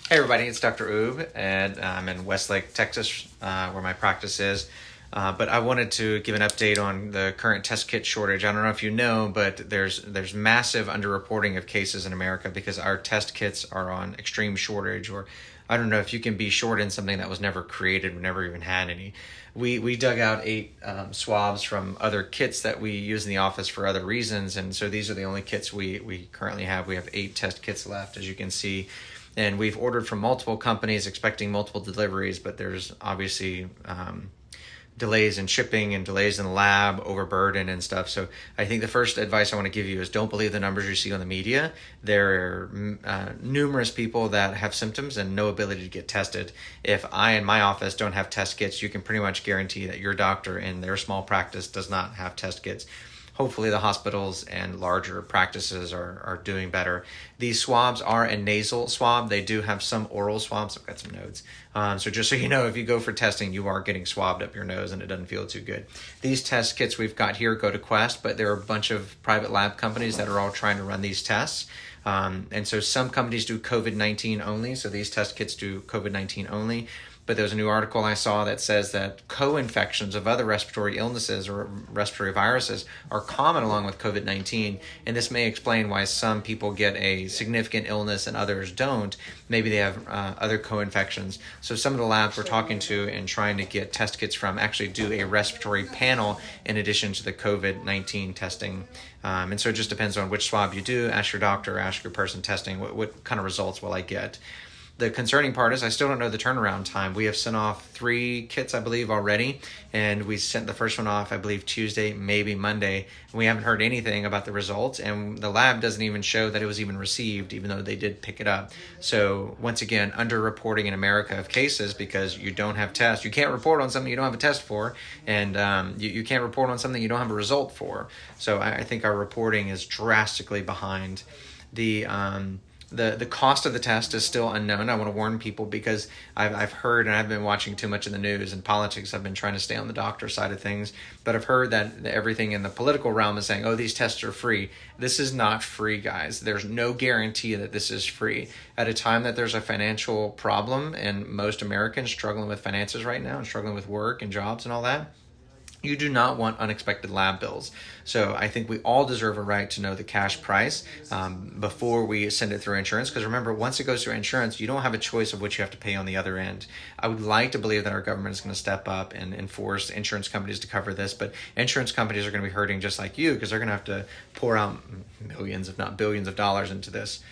Hey everybody, it's Dr. Oob, and I'm in Westlake, Texas, where my practice is. But I wanted to give an update on the current test kit shortage. I don't know if you know, but there's massive underreporting of cases in America because our test kits are on extreme shortage, or I don't know if you can be short in something that was never created, we never even had any. We dug out 8 swabs from other kits that we use in the office for other reasons, and so these are the only kits we currently have. We have 8 test kits left, as you can see. And we've ordered from multiple companies expecting multiple deliveries, but there's obviously delays in shipping and delays in the lab, overburden and stuff. So I think the first advice I want to give you is don't believe the numbers you see on the media. There are numerous people that have symptoms and no ability to get tested. If I in my office don't have test kits, you can pretty much guarantee that your doctor in their small practice does not have test kits. Hopefully the hospitals and larger practices are doing better. These swabs are a nasal swab. They do have some oral swabs. I've got some notes. So just so you know, if you go for testing, you are getting swabbed up your nose and it doesn't feel too good. These test kits we've got here go to Quest, but there are a bunch of private lab companies that are all trying to run these tests. And so some companies do COVID-19 only. So these test kits do COVID-19 only. But there's a new article I saw that says that co-infections of other respiratory illnesses or respiratory viruses are common along with COVID-19. And this may explain why some people get a significant illness and others don't. Maybe they have other co-infections. So some of the labs we're talking to and trying to get test kits from actually do a respiratory panel in addition to the COVID-19 testing. And so it just depends on which swab you do. Ask your doctor, ask your person testing, what kind of results will I get? The concerning part is I still don't know the turnaround time. We have sent off 3 kits, I believe, already, and we sent the first one off, I believe, Tuesday, maybe Monday, and we haven't heard anything about the results, and the lab doesn't even show that it was even received, even though they did pick it up. So, once again, underreporting in America of cases because you don't have tests. You can't report on something you don't have a test for, and you can't report on something you don't have a result for. So, I think our reporting is drastically behind. The cost of the test is still unknown. I want to warn people because I've heard, and I've been watching too much in the news and politics. I've been trying to stay on the doctor side of things, but I've heard that everything in the political realm is saying, oh, these tests are free. This is not free, guys. There's no guarantee that this is free. At a time that there's a financial problem and most Americans struggling with finances right now and struggling with work and jobs and all that, you do not want unexpected lab bills. So I think we all deserve a right to know the cash price before we send it through insurance. Because remember, once it goes through insurance, you don't have a choice of what you have to pay on the other end. I would like to believe that our government is going to step up and enforce insurance companies to cover this. But insurance companies are going to be hurting just like you because they're going to have to pour out millions, if not billions of dollars into this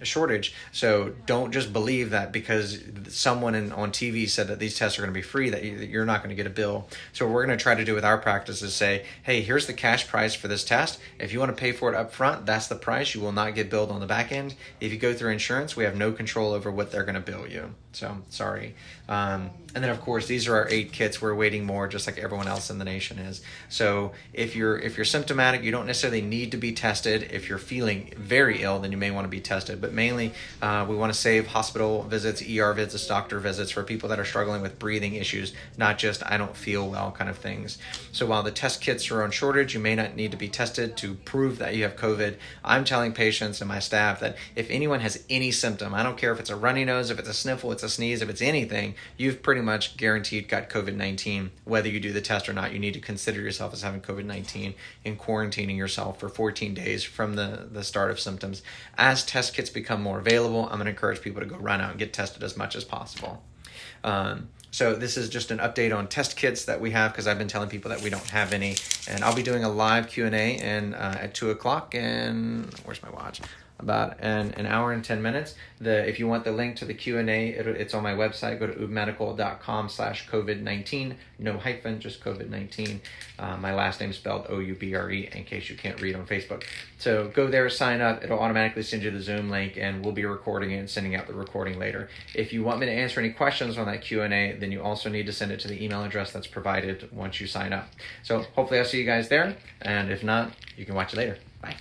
shortage. So don't just believe that because someone on TV said that these tests are going to be free, that you're not going to get a bill. So what we're going to try to do with our practice is say, hey, here's the cash price for this test. If you want to pay for it up front, that's the price. You will not get billed on the back end. If you go through insurance, we have no control over what they're going to bill you. So sorry. And then of course, these are our 8 kits. We're waiting more just like everyone else in the nation is. So if you're symptomatic, you don't necessarily need to be tested. If you're feeling very ill, then you may want to be tested. But mainly, we want to save hospital visits, ER visits, doctor visits for people that are struggling with breathing issues, not just I don't feel well kind of things. So while the test kits are on shortage, you may not need to be tested to prove that you have COVID. I'm telling patients and my staff that if anyone has any symptom, I don't care if it's a runny nose, if it's a sniffle, it's a sneeze, if it's anything, you've pretty much guaranteed got COVID-19. Whether you do the test or not, you need to consider yourself as having COVID-19 and quarantining yourself for 14 days from the start of symptoms. As test kits become more available, I'm going to encourage people to go run out and get tested as much as possible. So this is just an update on test kits that we have because I've been telling people that we don't have any. And I'll be doing a live Q&A at 2 o'clock and where's my watch? About an hour and 10 minutes. If you want the link to the Q&A, it's on my website. Go to oobmedical.com/COVID-19. No hyphen, just COVID-19. My last name is spelled O-U-B-R-E in case you can't read on Facebook. So go there, sign up. It'll automatically send you the Zoom link and we'll be recording it and sending out the recording later. If you want me to answer any questions on that Q&A, then you also need to send it to the email address that's provided once you sign up. So hopefully I'll see you guys there. And if not, you can watch it later. Bye.